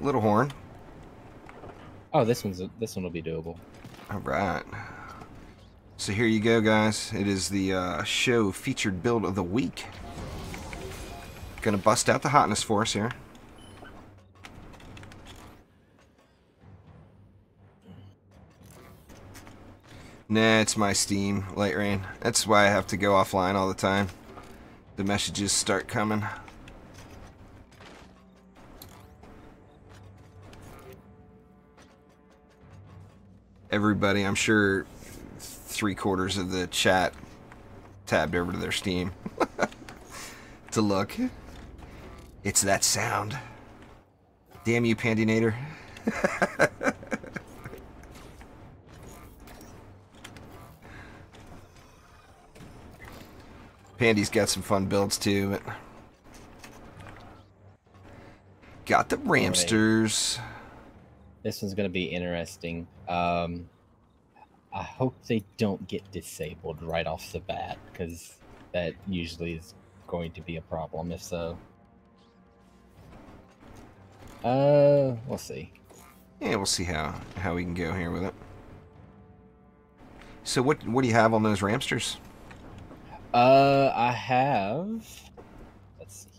Little horn. Oh, this one will be doable. All right. So here you go, guys. It is the show featured build of the week. Gonna bust out the hotness for us here. Nah, it's my Steam, Light Rain. That's why I have to go offline all the time. The messages start coming. Everybody, I'm sure 3/4 of the chat tabbed over to their Steam to look. It's that sound. Damn you, Pandinator. Pandy's got some fun builds too. But got the Ramsters. Right. This one's going to be interesting. I hope they don't get disabled right off the bat, because that usually is going to be a problem if so. We'll see. Yeah, we'll see how we can go here with it. So what do you have on those Ramsters? I have... Let's see.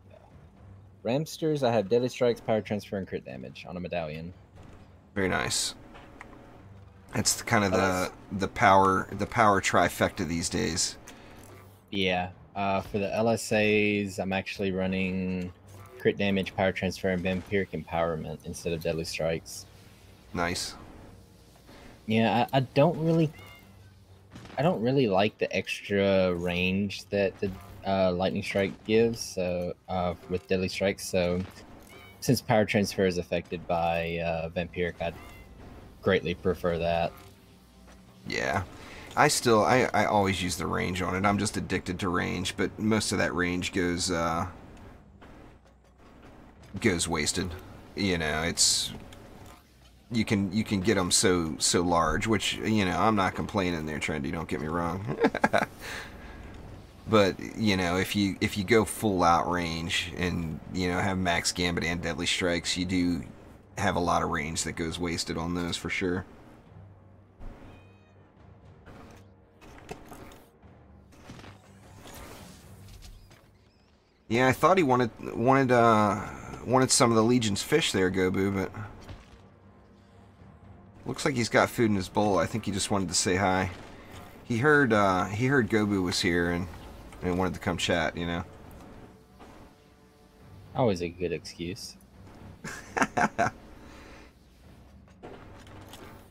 Ramsters, I have Deadly Strikes, Power Transfer, and Crit Damage on a medallion. Very nice. That's kind of the power trifecta these days. Yeah. For the LSAs, I'm actually running Crit Damage, Power Transfer, and Vampiric Empowerment instead of Deadly Strikes. Nice. Yeah, I don't really like the extra range that the Lightning Strike gives. So with Deadly Strikes, so since Power Transfer is affected by Vampiric, I'd greatly prefer that. Yeah. I always use the range on it. I'm just addicted to range, but most of that range goes wasted. You know, it's you can get them so large, which, you know, I'm not complaining there, Trendy, don't get me wrong. But, you know, if you go full out range and, you know, have max gambit and deadly strikes, you do have a lot of range that goes wasted on those for sure. Yeah, I thought he wanted some of the Legion's fish there, Gobu, but looks like he's got food in his bowl. I think he just wanted to say hi. He heard Gobu was here and wanted to come chat, you know. Always a good excuse.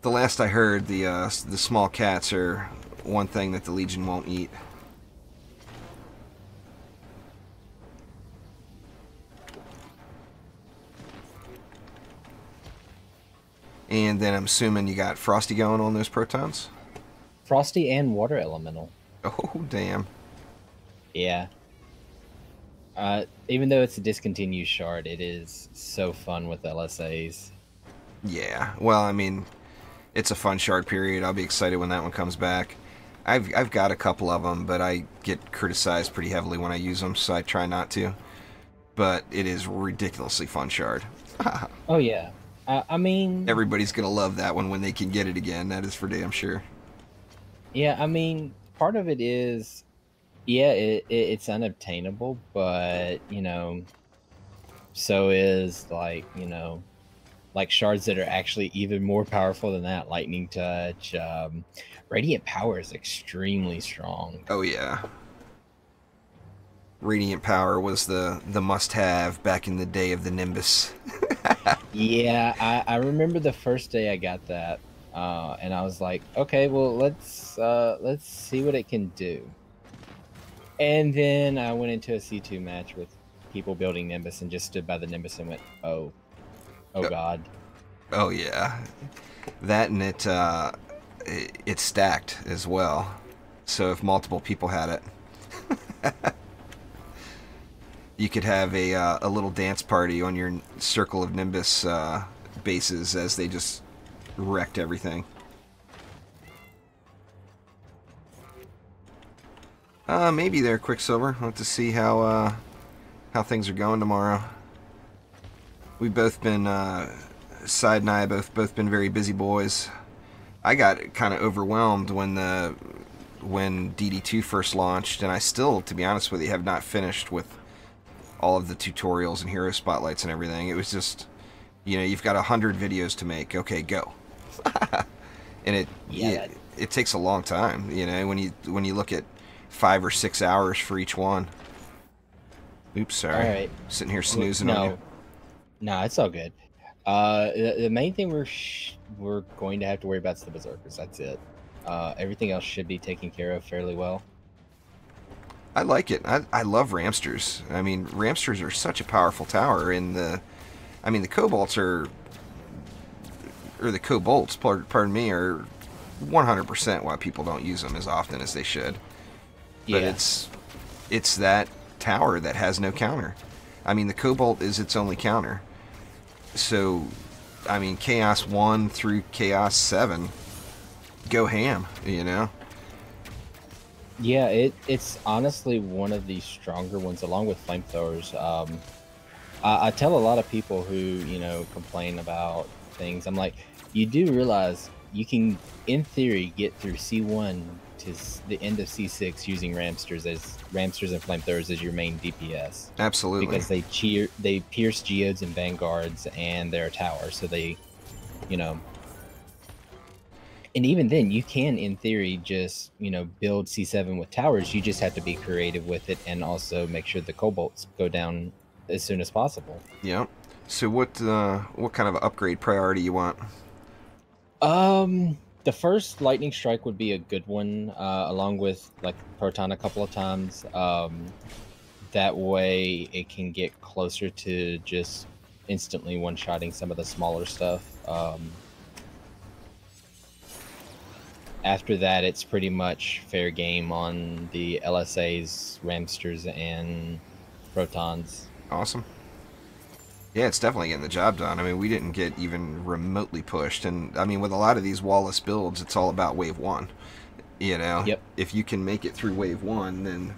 The last I heard, the small cats are one thing that the Legion won't eat. And then I'm assuming you got Frosty going on those protons? Frosty and Water Elemental. Oh, damn. Yeah. Even though it's a discontinued shard, it is so fun with LSAs. Yeah. Well, I mean, it's a fun shard period. I'll be excited when that one comes back. I've got a couple of them, but I get criticized pretty heavily when I use them, so I try not to. But it is ridiculously fun shard. Oh, yeah. I mean... Everybody's going to love that one when they can get it again. That is for damn sure. Yeah, I mean, part of it is, yeah, it's unobtainable, but, you know, so is, like, you know, like shards that are actually even more powerful than that. Lightning Touch. Radiant Power is extremely strong. Oh, yeah. Radiant Power was the must-have back in the day of the Nimbus. Yeah, I remember the first day I got that, and I was like, okay, well, let's see what it can do. And then I went into a C2 match with people building Nimbus and just stood by the Nimbus and went, oh god. Oh yeah, that and it stacked as well. So if multiple people had it. You could have a little dance party on your circle of Nimbus bases as they just wrecked everything. Maybe there, Quicksilver. We'll have to see how things are going tomorrow. we've both been Side and I both been very busy boys. I got kind of overwhelmed when DD2 first launched, and I still, to be honest with you, have not finished with all of the tutorials and hero spotlights and everything. It was just, you've got 100 videos to make. Okay, go. And it takes a long time. When you look at 5 or 6 hours for each one. Oops, sorry. All right. Sitting here snoozing on you. No, it's all good. The main thing we're going to have to worry about is the berserkers. That's it. Everything else should be taken care of fairly well. I like it. I love Ramsters. I mean, Ramsters are such a powerful tower. And the Kobolds or the Kobolds, pardon me, are 100% why people don't use them as often as they should. But it's that tower that has no counter. I mean, the Cobalt is its only counter. So, I mean, Chaos 1 through Chaos 7, go ham, Yeah, it's honestly one of the stronger ones, along with flamethrowers. I tell a lot of people who, complain about things, I'm like, you do realize you can, in theory, get through C1 to the end of C6 using Ramsters and flamethrowers as your main DPS. Absolutely. Because they pierce geodes and vanguards and their tower, so they, and even then you can, in theory, just, build C7 with towers. You just have to be creative with it and also make sure the Kobolds go down as soon as possible. Yeah. So what kind of upgrade priority you want? The first lightning strike would be a good one, along with like proton a couple of times. That way it can get closer to just instantly one-shotting some of the smaller stuff. After that, it's pretty much fair game on the LSAs, Ramsters, and protons. Awesome. Yeah, it's definitely getting the job done. I mean, we didn't get even remotely pushed. And, I mean, with a lot of these Wallace builds, it's all about Wave 1. Yep. If you can make it through Wave 1, then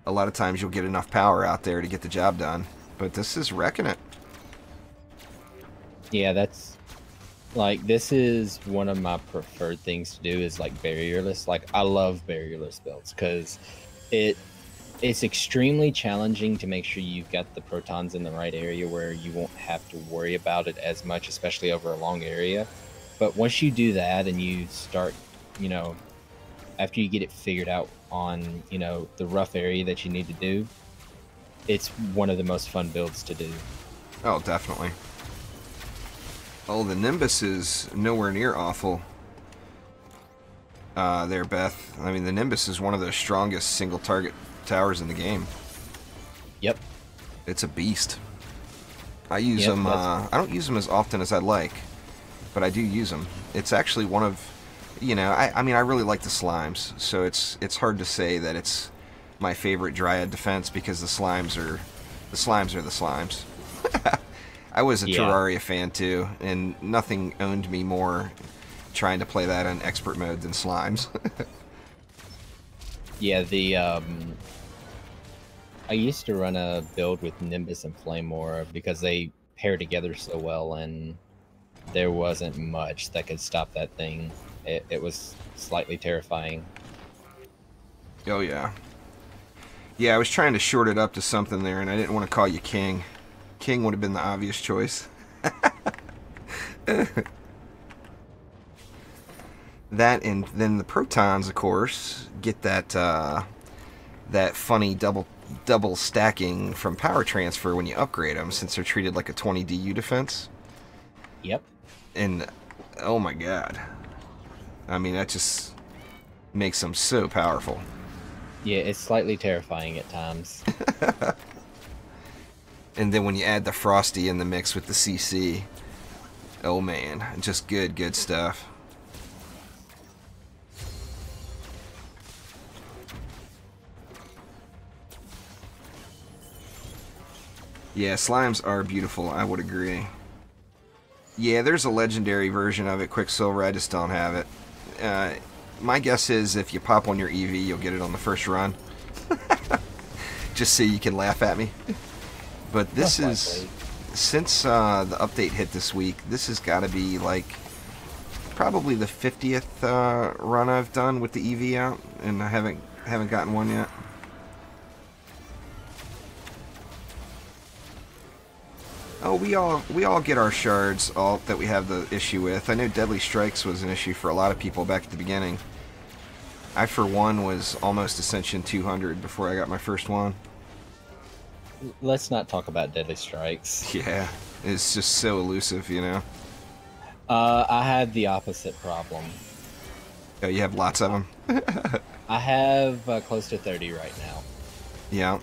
a lot of times you'll get enough power out there to get the job done. But this is wrecking it. Yeah, this is one of my preferred things to do is, like, barrierless. Like, I love barrierless builds because it's extremely challenging to make sure you've got the protons in the right area where you won't have to worry about it as much, especially over a long area. But once you do that and you start, after you get it figured out on, the rough area that you need to do, it's one of the most fun builds to do. Oh, definitely. Oh, the Nimbus is nowhere near awful. There, Beth. I mean, the Nimbus is one of the strongest single target towers in the game. Yep. It's a beast. I use them. I don't use them as often as I'd like, but I do use them. It's actually one of, I mean, I really like the slimes, so it's hard to say that it's my favorite Dryad defense because the slimes are the slimes. I was a Terraria fan too, and nothing owned me more trying to play that on expert mode than slimes. Yeah, I used to run a build with Nimbus and Flame Aura because they pair together so well, and there wasn't much that could stop that thing. It was slightly terrifying. Oh, yeah. Yeah, I was trying to short it up to something there, and I didn't want to call you King. King would have been the obvious choice. That, and then the protons, of course, get that that funny double stacking from power transfer when you upgrade them, since they're treated like a 20 DU defense. Yep. And oh my god, I mean, that just makes them so powerful. Yeah, it's slightly terrifying at times. And then when you add the Frosty in the mix with the CC, oh man, just good stuff. Yeah, slimes are beautiful, I would agree. Yeah, there's a legendary version of it, Quicksilver, I just don't have it. My guess is if you pop on your EV, you'll get it on the first run. Just so you can laugh at me. But this is since the update hit this week, this has got to be like probably the 50th run I've done with the EV out, and I haven't gotten one yet. Oh, we all get our shards alt that we have the issue with. I know Deadly Strikes was an issue for a lot of people back at the beginning. I, for one, was almost Ascension 200 before I got my first one. Let's not talk about Deadly Strikes. Yeah, it's just so elusive, you know? I had the opposite problem. Oh, you have lots of them? I have close to 30 right now. Yeah.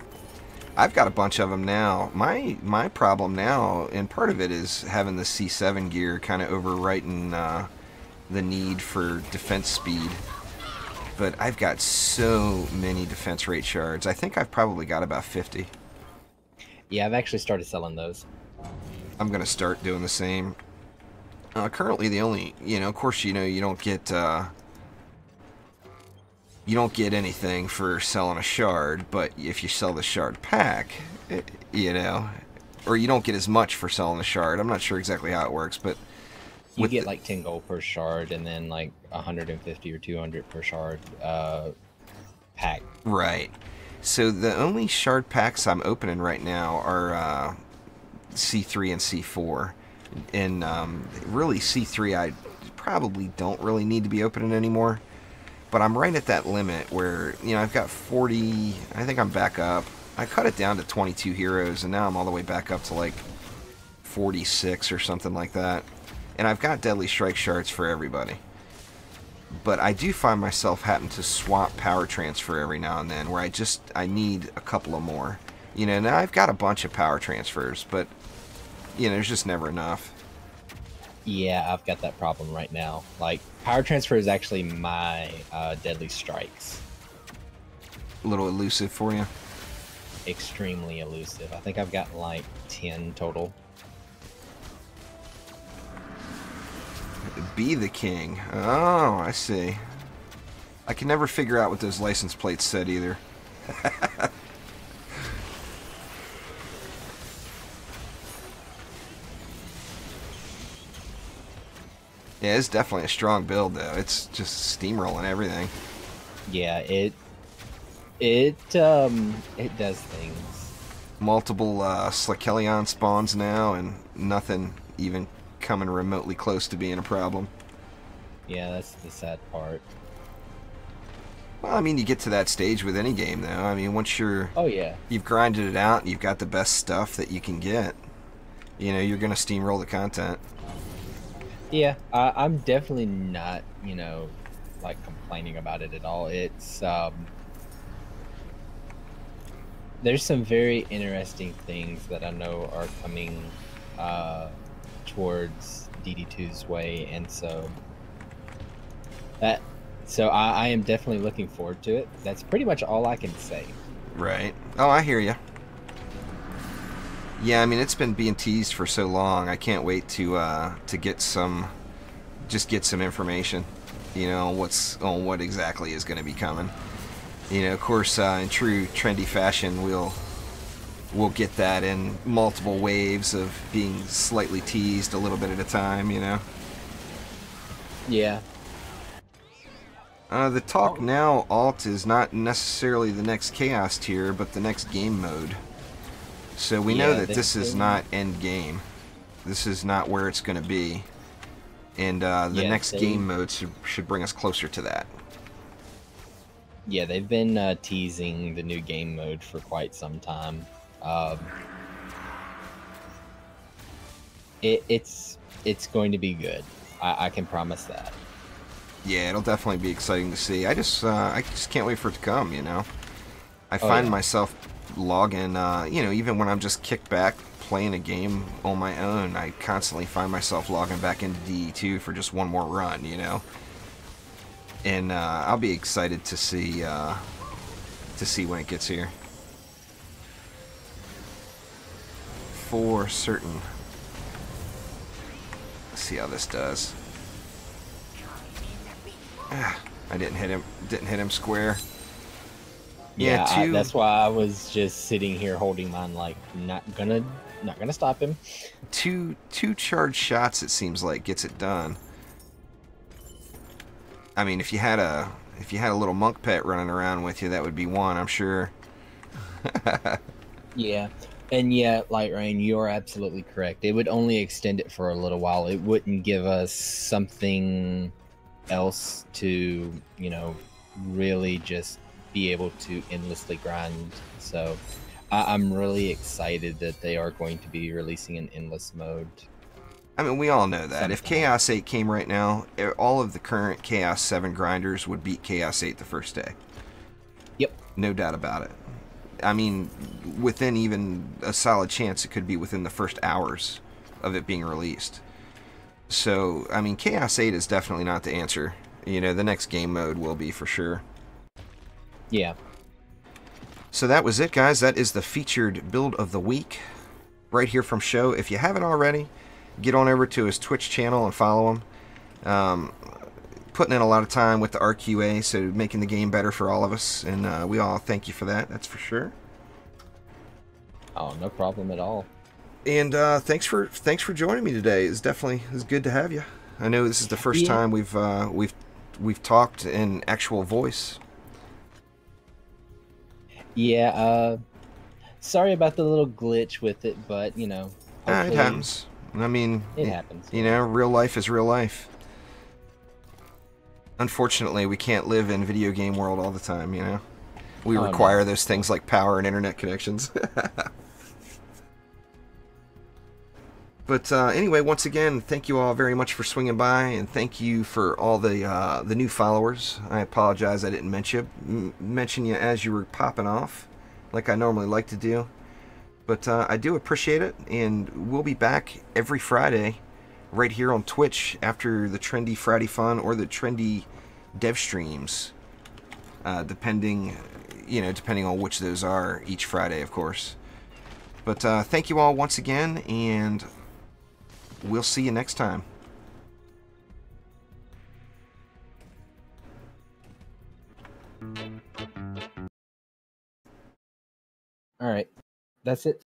I've got a bunch of them now. My problem now, and part of it is having the C7 gear kind of overwriting the need for defense speed. But I've got so many defense rate shards. I think I've probably got about 50. Yeah, I've actually started selling those. I'm going to start doing the same. Currently, the only, of course, you don't get anything for selling a shard, but if you sell the shard pack, or you don't get as much for selling the shard. I'm not sure exactly how it works, but you get like 10 gold per shard, and then like 150 or 200 per shard pack. Right. So the only shard packs I'm opening right now are C3 and C4. And really C3 I probably don't really need to be opening anymore. But I'm right at that limit where, I've got 40, I think I'm back up. I cut it down to 22 heroes, and now I'm all the way back up to like 46 or something like that. And I've got Deadly Strike shards for everybody. But I do find myself having to swap power transfer every now and then, where I need a couple of more. Now I've got a bunch of power transfers, but, there's just never enough. Yeah, I've got that problem right now. Like, power transfer is actually my Deadly Strikes. A little elusive for you? Extremely elusive. I think I've got like 10 total. Be the king. Oh, I see. I can never figure out what those license plates said either. Yeah, it's definitely a strong build, though. It's just steamrolling everything. Yeah, it does things. Multiple Slakelion spawns now, and nothing even coming remotely close to being a problem. Yeah, that's the sad part. Well, I mean, you get to that stage with any game, though. I mean, once you've grinded it out and you've got the best stuff that you can get, you're going to steamroll the content. Yeah, I'm definitely not, like complaining about it at all. It's there's some very interesting things that I know are coming towards DD2's way, and so I am definitely looking forward to it. That's pretty much all I can say. Right. Oh, I hear you. Yeah, I mean, it's been being teased for so long. I can't wait to get some information, on what exactly is going to be coming. Of course, in true trendy fashion, we'll get that in multiple waves of being slightly teased a little bit at a time, Yeah. The Talk Now alt is not necessarily the next Chaos tier, but the next game mode. So we know that this is not end game. This is not where it's going to be. And the next game mode should bring us closer to that. Yeah, they've been teasing the new game mode for quite some time. It's going to be good. I can promise that. Yeah, it'll definitely be exciting to see. I just can't wait for it to come. I find myself logging. Even when I'm just kicked back playing a game on my own, I constantly find myself logging back into DD2 for just one more run. And I'll be excited to see when it gets here. For certain. Let's see how this does. I didn't hit him. Didn't hit him square. Yeah, that's why I was just sitting here holding mine, like, not gonna Not gonna stop him. Two charged shots, it seems like, gets it done. I mean, if you had a little monk pet running around with you, that would be one, I'm sure. Yeah. And yeah, Light Rain, you're absolutely correct. It would only extend it for a little while. It wouldn't give us something else to, you know, really just be able to endlessly grind. So I'm really excited that they are going to be releasing an endless mode. I mean, we all know that. If Sometime. Chaos 8 came right now, all of the current Chaos 7 grinders would beat Chaos 8 the first day. Yep. No doubt about it. I mean, within even a solid chance it could be within the first hours of it being released. So, I mean, Chaos 8 is definitely not the answer. You know, the next game mode will be for sure. Yeah. So that was it, guys. That is the featured build of the week right here from Show. If you haven't already, get on over to his Twitch channel and follow him. Putting in a lot of time with the RQA, so making the game better for all of us, and we all thank you for that. That's for sure. Oh, no problem at all. And thanks for joining me today. It's good to have you. I know this is the first time we've talked in actual voice. Yeah. Sorry about the little glitch with it, but you know, It happens. I mean, it happens. You know, real life is real life. Unfortunately, we can't live in video game world all the time, you know? We require those things like power and internet connections. But anyway, once again, thank you all very much for swinging by, and thank you for all the new followers. I apologize I didn't mention you as you were popping off, like I normally like to do. But I do appreciate it, and we'll be back every Friday right here on Twitch after the Trendy Friday Fun or the Trendy Dev Streams, depending on which those are each Friday, of course. But thank you all once again, and we'll see you next time. All right. That's it.